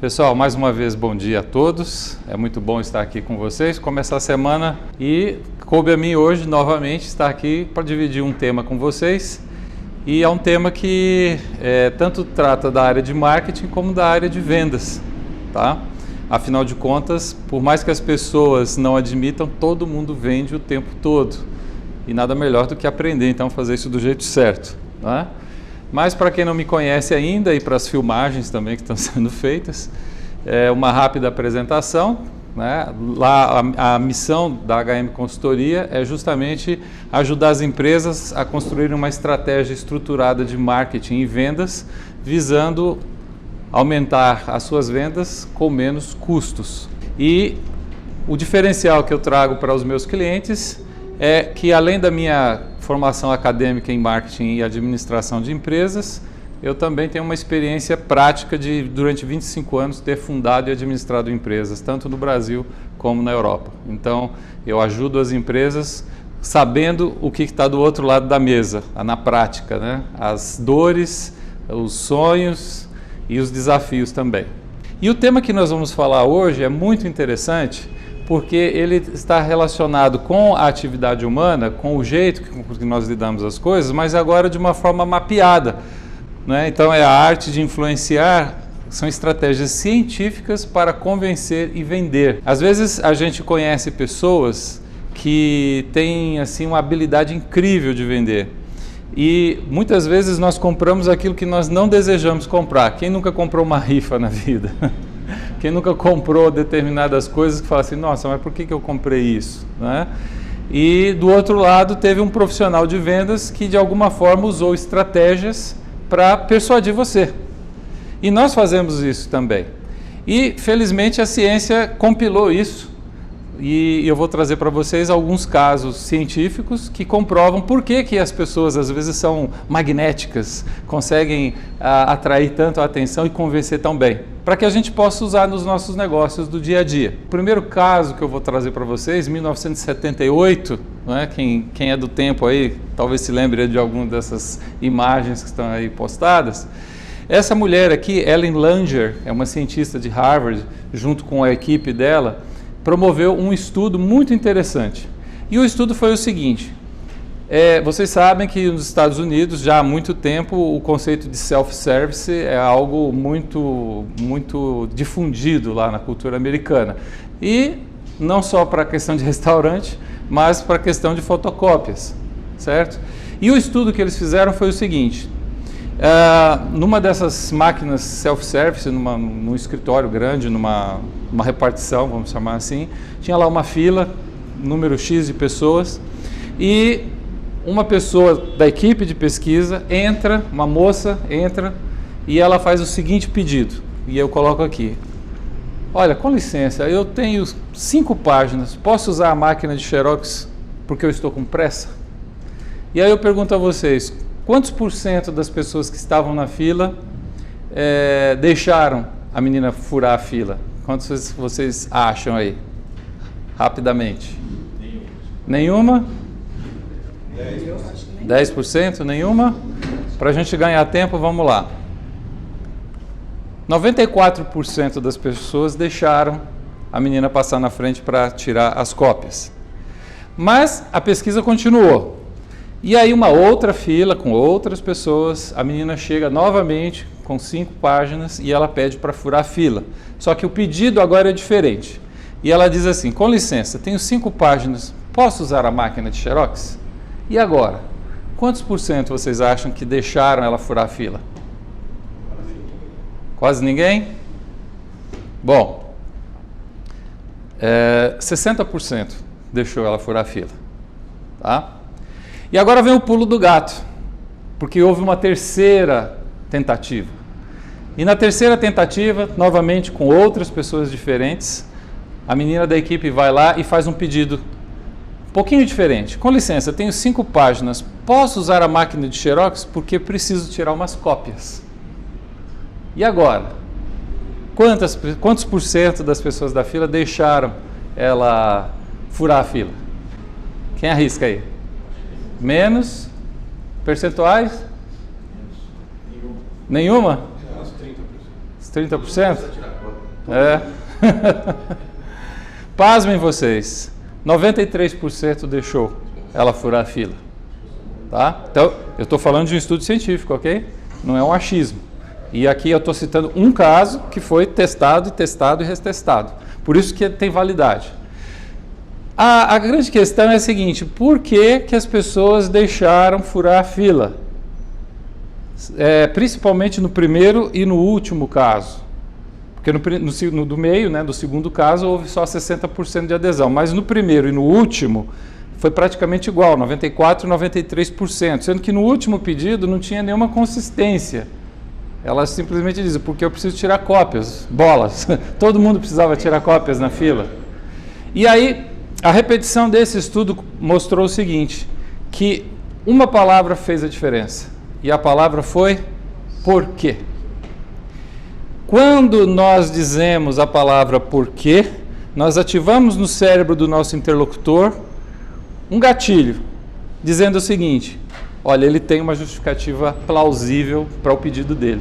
Pessoal, mais uma vez bom dia a todos, é muito bom estar aqui com vocês, começar a semana e coube a mim hoje novamente estar aqui para dividir um tema com vocês e é um tema que tanto trata da área de marketing como da área de vendas, tá? Afinal de contas, por mais que as pessoas não admitam, todo mundo vende o tempo todo e nada melhor do que aprender então a fazer isso do jeito certo, tá? Mas para quem não me conhece ainda e para as filmagens também que estão sendo feitas, uma rápida apresentação, né? Lá a missão da HM Consultoria é justamente ajudar as empresas a construir uma estratégia estruturada de marketing e vendas, visando aumentar as suas vendas com menos custos. E o diferencial que eu trago para os meus clientes é que, além da minha formação acadêmica em marketing e administração de empresas, eu também tenho uma experiência prática de, durante 25 anos, ter fundado e administrado empresas, tanto no Brasil como na Europa. Então, eu ajudo as empresas sabendo o que está do outro lado da mesa, na prática, né? As dores, os sonhos e os desafios também. E o tema que nós vamos falar hoje é muito interessante, porque ele está relacionado com a atividade humana, com o jeito que nós lidamos as coisas, mas agora de uma forma mapeada, né? Então é a arte de influenciar, são estratégias científicas para convencer e vender. Às vezes a gente conhece pessoas que têm assim uma habilidade incrível de vender e muitas vezes nós compramos aquilo que nós não desejamos comprar. Quem nunca comprou uma rifa na vida? Quem nunca comprou determinadas coisas que fala assim, nossa, mas por que eu comprei isso? Né? E do outro lado teve um profissional de vendas que de alguma forma usou estratégias para persuadir você. E nós fazemos isso também. E felizmente a ciência compilou isso e eu vou trazer para vocês alguns casos científicos que comprovam por que as pessoas às vezes são magnéticas, conseguem atrair tanto a atenção e convencer tão bem, para que a gente possa usar nos nossos negócios do dia a dia. O primeiro caso que eu vou trazer para vocês, 1978, né? Quem é do tempo aí, talvez se lembre de alguma dessas imagens que estão aí postadas. Essa mulher aqui, Ellen Langer, é uma cientista de Harvard, junto com a equipe dela, promoveu um estudo muito interessante. E o estudo foi o seguinte, vocês sabem que nos Estados Unidos, já há muito tempo, o conceito de self-service é algo muito difundido lá na cultura americana. E não só para a questão de restaurante, mas para a questão de fotocópias, certo? E o estudo que eles fizeram foi o seguinte, numa dessas máquinas self-service, num escritório grande, numa repartição, vamos chamar assim, tinha lá uma fila, número X de pessoas, e uma pessoa da equipe de pesquisa entra, uma moça entra, e ela faz o seguinte pedido, e eu coloco aqui, olha, com licença, eu tenho 5 páginas, posso usar a máquina de Xerox porque eu estou com pressa? E aí eu pergunto a vocês, quantos por cento das pessoas que estavam na fila deixaram a menina furar a fila? Quantos vocês acham aí? Rapidamente. Nenhuma? 10%? Nenhuma? Para a gente ganhar tempo, vamos lá. 94% das pessoas deixaram a menina passar na frente para tirar as cópias. Mas a pesquisa continuou. E aí uma outra fila com outras pessoas, a menina chega novamente com 5 páginas e ela pede para furar a fila. Só que o pedido agora é diferente. E ela diz assim, com licença, tenho 5 páginas, posso usar a máquina de Xerox? E agora? Quantos por cento vocês acham que deixaram ela furar a fila? Quase ninguém? Bom, 60% deixou ela furar a fila. Tá? E agora vem o pulo do gato, porque houve uma terceira tentativa. E na terceira tentativa, novamente com outras pessoas diferentes, a menina da equipe vai lá e faz um pedido um pouquinho diferente. Com licença, tenho 5 páginas, posso usar a máquina de Xerox porque preciso tirar umas cópias. E agora? Quantos por cento das pessoas da fila deixaram ela furar a fila? Quem arrisca aí? Menos? Percentuais? Nenhuma? Uns 30%? 30%? É. Pasmem vocês, 93% deixou ela furar a fila. Tá? Então, eu estou falando de um estudo científico, ok? Não é um achismo. E aqui eu estou citando um caso que foi testado e retestado. Por isso que tem validade. A grande questão é a seguinte: por que as pessoas deixaram furar a fila? Principalmente no primeiro e no último caso. Porque no do meio, né, do segundo caso, houve só 60% de adesão. Mas no primeiro e no último foi praticamente igual, 94% e 93%. Sendo que no último pedido não tinha nenhuma consistência. Elas simplesmente dizem, porque eu preciso tirar cópias, bolas. Todo mundo precisava tirar cópias na fila. E aí, a repetição desse estudo mostrou o seguinte, que uma palavra fez a diferença. E a palavra foi por quê. Quando nós dizemos a palavra por quê, nós ativamos no cérebro do nosso interlocutor um gatilho, dizendo o seguinte: olha, ele tem uma justificativa plausível para o pedido dele.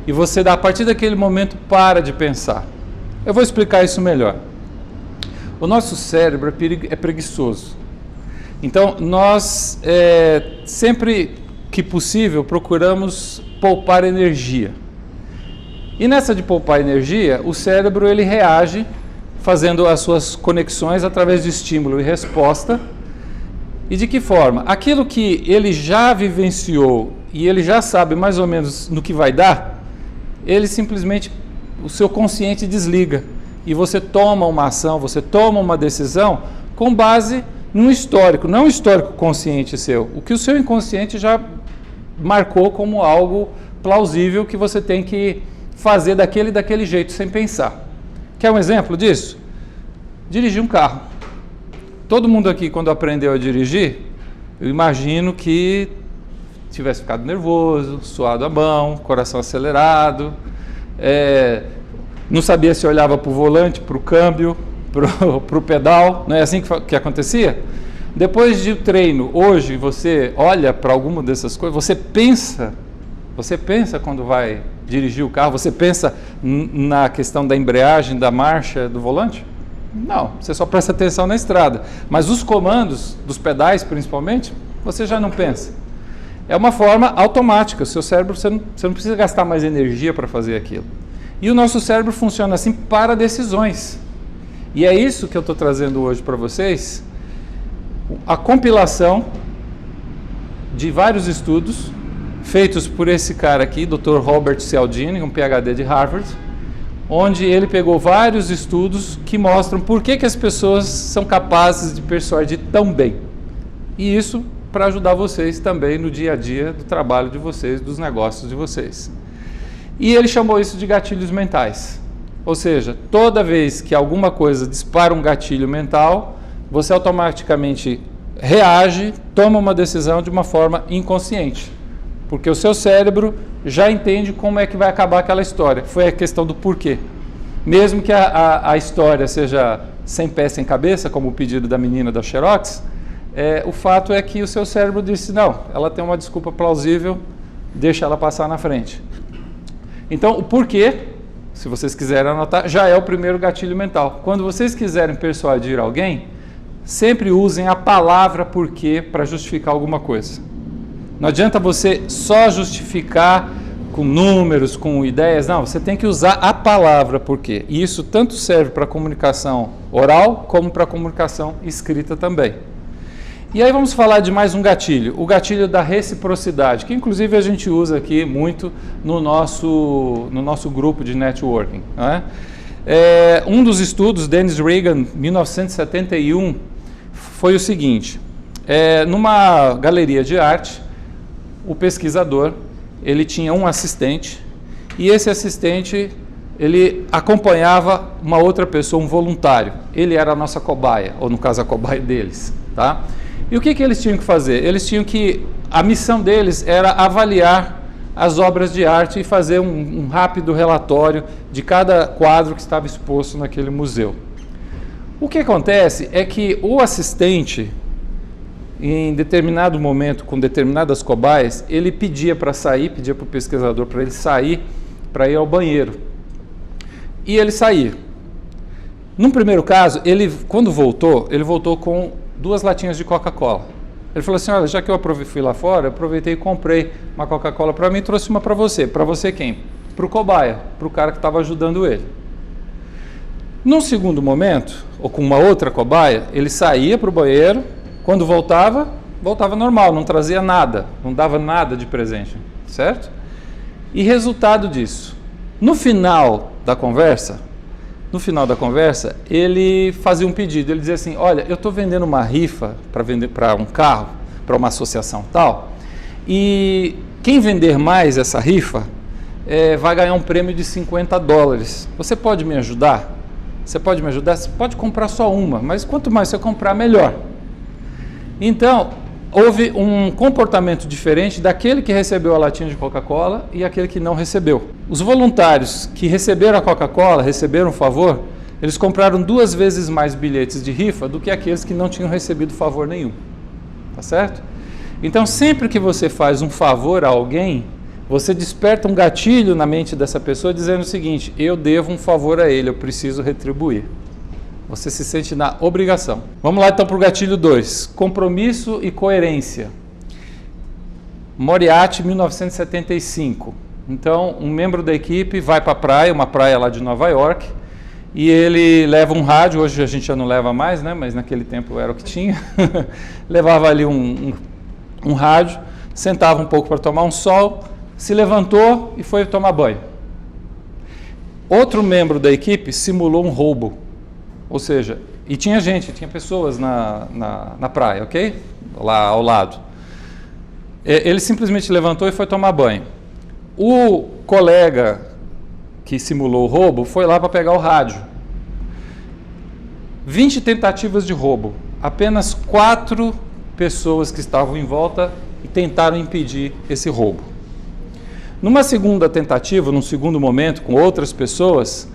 E você, a partir daquele momento, para de pensar. Eu vou explicar isso melhor. O nosso cérebro é preguiçoso. Então, nós, sempre que possível, procuramos poupar energia. E nessa de poupar energia, o cérebro ele reage fazendo as suas conexões através de estímulo e resposta. E de que forma? Aquilo que ele já vivenciou e ele já sabe mais ou menos no que vai dar, ele simplesmente, o seu consciente desliga. E você toma uma ação, você toma uma decisão com base num histórico, não um histórico consciente seu. O que o seu inconsciente já marcou como algo plausível que você tem que fazer daquele jeito, sem pensar. Quer um exemplo disso? Dirigir um carro. Todo mundo aqui, quando aprendeu a dirigir, eu imagino que tivesse ficado nervoso, suado a mão, coração acelerado, não sabia se olhava para o volante, para o câmbio, para o pedal. Não é assim que acontecia? Depois de treino, hoje você olha para alguma dessas coisas, você pensa quando vai dirigir o carro, você pensa na questão da embreagem, da marcha, do volante? Não, você só presta atenção na estrada. Mas os comandos, dos pedais principalmente, você já não pensa. É uma forma automática, o seu cérebro, você não precisa gastar mais energia para fazer aquilo. E o nosso cérebro funciona assim para decisões. E é isso que eu estou trazendo hoje para vocês, a compilação de vários estudos feitos por esse cara aqui, Dr. Robert Cialdini, um PhD de Harvard, onde ele pegou vários estudos que mostram por que as pessoas são capazes de persuadir tão bem. E isso para ajudar vocês também no dia a dia do trabalho de vocês, dos negócios de vocês. E ele chamou isso de gatilhos mentais. Ou seja, toda vez que alguma coisa dispara um gatilho mental, você automaticamente reage, toma uma decisão de uma forma inconsciente. Porque o seu cérebro já entende como é que vai acabar aquela história. Foi a questão do porquê. Mesmo que a história seja sem pé, sem cabeça, como o pedido da menina da Xerox, o fato é que o seu cérebro disse, não, ela tem uma desculpa plausível, deixa ela passar na frente. Então, o porquê, se vocês quiserem anotar, já é o primeiro gatilho mental. Quando vocês quiserem persuadir alguém, sempre usem a palavra porquê para justificar alguma coisa. Não adianta você só justificar com números, com ideias, não, você tem que usar a palavra porquê. E isso tanto serve para a comunicação oral, como para a comunicação escrita também. E aí vamos falar de mais um gatilho, o gatilho da reciprocidade, que inclusive a gente usa aqui muito no nosso grupo de networking. Não é? Um dos estudos, Dennis Regan, 1971, foi o seguinte, numa galeria de arte, o pesquisador, ele tinha um assistente, e esse assistente, ele acompanhava uma outra pessoa, um voluntário. Ele era a nossa cobaia, ou no caso a cobaia deles, tá? E o que eles tinham que fazer? A missão deles era avaliar as obras de arte e fazer um rápido relatório de cada quadro que estava exposto naquele museu. O que acontece é que o assistente, em determinado momento, com determinadas cobaias, ele pedia para sair, pedia para o pesquisador para ele sair, para ir ao banheiro. e ele saía. Num primeiro caso, quando voltou, ele voltou com 2 latinhas de Coca-Cola. Ele falou assim, olha, já que eu fui lá fora, eu aproveitei e comprei uma Coca-Cola para mim e trouxe uma para você. Para você quem? Para o cobaia, para o cara que estava ajudando ele. Num segundo momento, ou com uma outra cobaia, ele saía para o banheiro, quando voltava normal, não trazia nada, não dava nada de presente, certo? E resultado disso, no final da conversa, ele fazia um pedido, ele dizia assim, olha, eu estou vendendo uma rifa para vender para um carro, para uma associação tal, e quem vender mais essa rifa vai ganhar um prêmio de $50. Você pode me ajudar? Você pode me ajudar? Você pode comprar só uma, mas quanto mais você comprar, melhor. Então, houve um comportamento diferente daquele que recebeu a latinha de Coca-Cola e aquele que não recebeu. Os voluntários que receberam a Coca-Cola, receberam o favor, eles compraram 2 vezes mais bilhetes de rifa do que aqueles que não tinham recebido favor nenhum. Tá certo? Então, sempre que você faz um favor a alguém, você desperta um gatilho na mente dessa pessoa dizendo o seguinte, eu devo um favor a ele, eu preciso retribuir. Você se sente na obrigação. Vamos lá então para o gatilho 2, compromisso e coerência. Moriarty, 1975. Então, um membro da equipe vai para a praia, uma praia lá de Nova York, e ele leva um rádio, hoje a gente já não leva mais, né? Mas naquele tempo era o que tinha. Levava ali um rádio, sentava um pouco para tomar um sol, se levantou e foi tomar banho. Outro membro da equipe simulou um roubo, ou seja, e tinha pessoas na praia, ok? Lá ao lado. Ele simplesmente levantou e foi tomar banho. O colega que simulou o roubo foi lá para pegar o rádio. 20 tentativas de roubo, apenas 4 pessoas que estavam em volta e tentaram impedir esse roubo. Numa segunda tentativa, num segundo momento, com outras pessoas,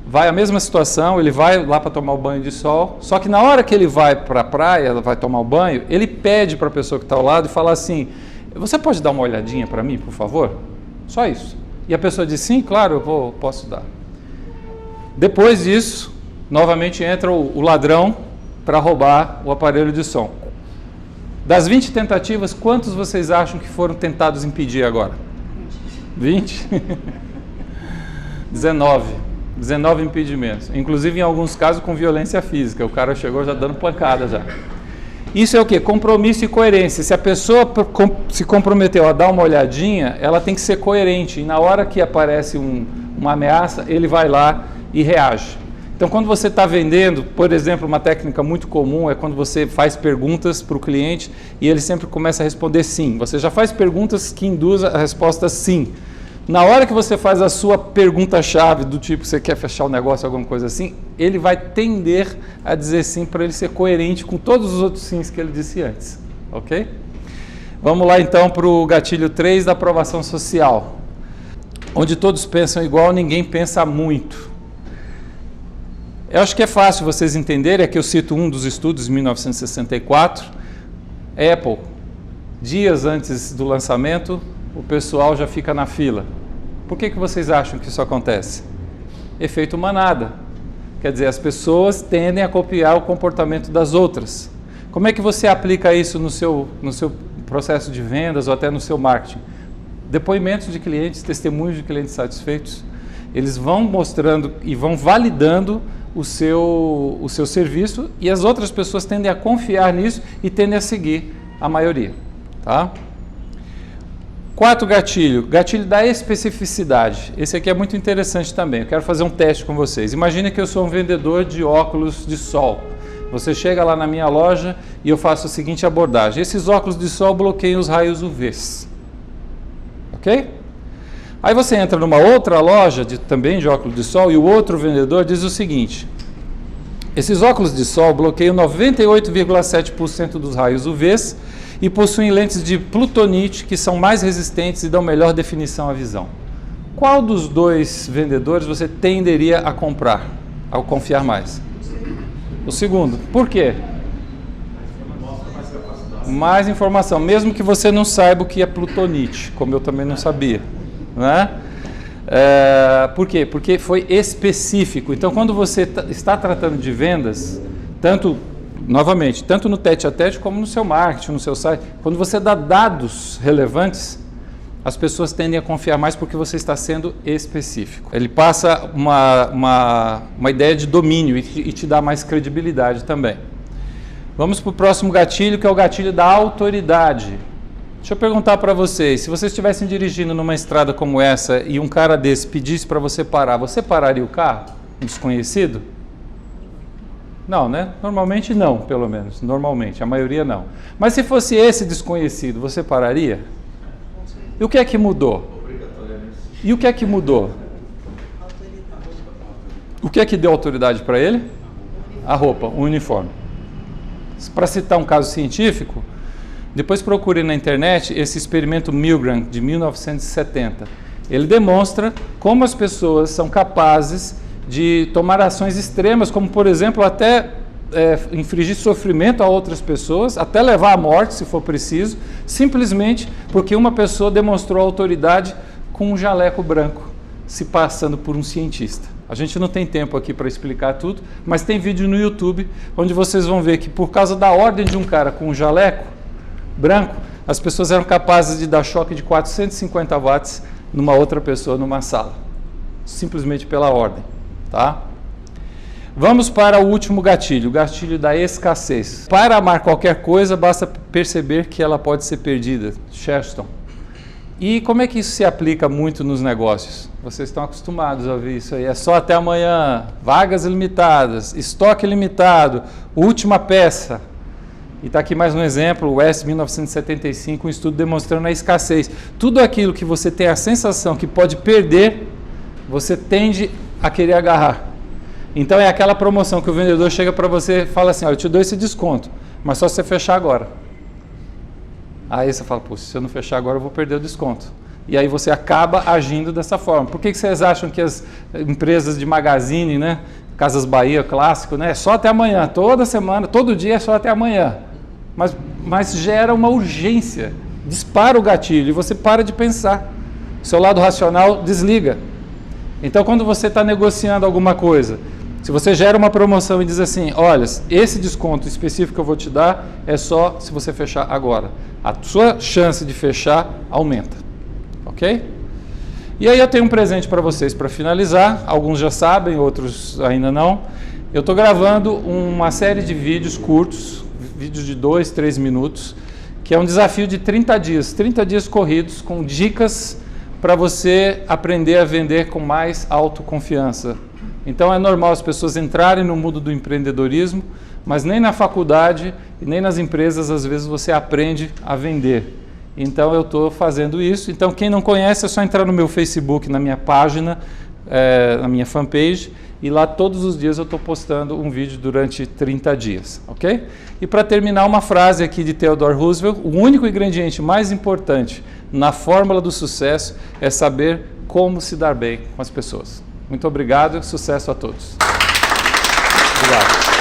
vai a mesma situação, ele vai lá para tomar o banho de sol, só que na hora que ele vai para a praia, vai tomar o banho, ele pede para a pessoa que está ao lado e fala assim, você pode dar uma olhadinha para mim, por favor? Só isso. E a pessoa diz, sim, claro, posso dar. Depois disso, novamente entra o ladrão para roubar o aparelho de som. Das 20 tentativas, quantos vocês acham que foram tentados impedir agora? 20? 19 impedimentos. Inclusive, em alguns casos, com violência física. O cara chegou já dando pancada já. Isso é o quê? Compromisso e coerência. Se a pessoa se comprometeu a dar uma olhadinha, ela tem que ser coerente. E na hora que aparece uma ameaça, ele vai lá e reage. Então, quando você está vendendo, por exemplo, uma técnica muito comum é quando você faz perguntas para o cliente e ele sempre começa a responder sim. Você já faz perguntas que induzem a resposta sim. Na hora que você faz a sua pergunta-chave do tipo, você quer fechar o negócio, alguma coisa assim, ele vai tender a dizer sim para ele ser coerente com todos os outros sims que ele disse antes. Ok? Vamos lá então para o gatilho 3 da aprovação social. Onde todos pensam igual, ninguém pensa muito. Eu acho que é fácil vocês entenderem, é que eu cito um dos estudos de 1964, Apple, dias antes do lançamento, o pessoal já fica na fila. Por que vocês acham que isso acontece? Efeito manada. Quer dizer, as pessoas tendem a copiar o comportamento das outras. Como é que você aplica isso no seu processo de vendas ou até no seu marketing? Depoimentos de clientes, testemunhos de clientes satisfeitos. Eles vão mostrando e vão validando o seu serviço e as outras pessoas tendem a confiar nisso e tendem a seguir a maioria. Tá? 4 gatilho da especificidade. Esse aqui é muito interessante também. Eu quero fazer um teste com vocês. Imagine que eu sou um vendedor de óculos de sol. Você chega lá na minha loja e eu faço a seguinte abordagem. Esses óculos de sol bloqueiam os raios UVs. Ok? Aí você entra numa outra loja também de óculos de sol e o outro vendedor diz o seguinte: esses óculos de sol bloqueiam 98,7% dos raios UVs e possuem lentes de plutonite que são mais resistentes e dão melhor definição à visão. Qual dos 2 vendedores você tenderia a comprar, a confiar mais? O segundo. Por quê? Mais informação, mesmo que você não saiba o que é plutonite, como eu também não sabia. Né? Por quê? Porque foi específico. Então, quando você está tratando de vendas, tanto no tete-a-tete como no seu marketing, no seu site, quando você dá dados relevantes, as pessoas tendem a confiar mais porque você está sendo específico. Ele passa uma ideia de domínio e te dá mais credibilidade também. Vamos para o próximo gatilho, que é o gatilho da autoridade. Deixa eu perguntar para vocês, se vocês estivessem dirigindo numa estrada como essa e um cara desse pedisse para você parar, você pararia o carro? Um desconhecido? Não, né? Normalmente não, pelo menos. Normalmente, a maioria não. Mas se fosse esse desconhecido, você pararia? E o que é que mudou? E o que é que mudou? O que é que deu autoridade para ele? A roupa, o uniforme. Para citar um caso científico, depois procure na internet esse experimento Milgram, de 1970. Ele demonstra como as pessoas são capazes de tomar ações extremas, como, por exemplo, até infligir sofrimento a outras pessoas, até levar à morte, se for preciso, simplesmente porque uma pessoa demonstrou autoridade com um jaleco branco, se passando por um cientista. A gente não tem tempo aqui para explicar tudo, mas tem vídeo no YouTube onde vocês vão ver que, por causa da ordem de um cara com um jaleco branco, as pessoas eram capazes de dar choque de 450 watts numa outra pessoa numa sala, simplesmente pela ordem, tá? Vamos para o último gatilho, o gatilho da escassez. Para amar qualquer coisa, basta perceber que ela pode ser perdida. Chesterton. E como é que isso se aplica muito nos negócios? Vocês estão acostumados a ouvir isso aí. É só até amanhã, vagas limitadas, estoque limitado, última peça. E está aqui mais um exemplo, o West 1975, um estudo demonstrando a escassez. Tudo aquilo que você tem a sensação que pode perder, você tende a querer agarrar. Então é aquela promoção que o vendedor chega para você e fala assim, eu te dou esse desconto, mas só se você fechar agora. Aí você fala, se eu não fechar agora eu vou perder o desconto. E aí você acaba agindo dessa forma. Por que vocês acham que as empresas de magazine, né, Casas Bahia, clássico, né, é só até amanhã, toda semana, todo dia é só até amanhã. Mas gera uma urgência, dispara o gatilho e você para de pensar. Seu lado racional desliga. Então, quando você está negociando alguma coisa, se você gera uma promoção e diz assim, olha, esse desconto específico que eu vou te dar é só se você fechar agora. A sua chance de fechar aumenta, ok? E aí eu tenho um presente para vocês para finalizar, alguns já sabem, outros ainda não. Eu estou gravando uma série de vídeos curtos, vídeos de 2, 3 minutos, que é um desafio de 30 dias corridos, com dicas para você aprender a vender com mais autoconfiança. Então é normal as pessoas entrarem no mundo do empreendedorismo, mas nem na faculdade e nem nas empresas às vezes você aprende a vender. Então eu estou fazendo isso. Então quem não conhece é só entrar no meu Facebook, na minha página, na minha fanpage, e lá todos os dias eu estou postando um vídeo durante 30 dias, ok? E para terminar, uma frase aqui de Theodore Roosevelt: o único ingrediente mais importante na fórmula do sucesso é saber como se dar bem com as pessoas. Muito obrigado e sucesso a todos. Obrigado.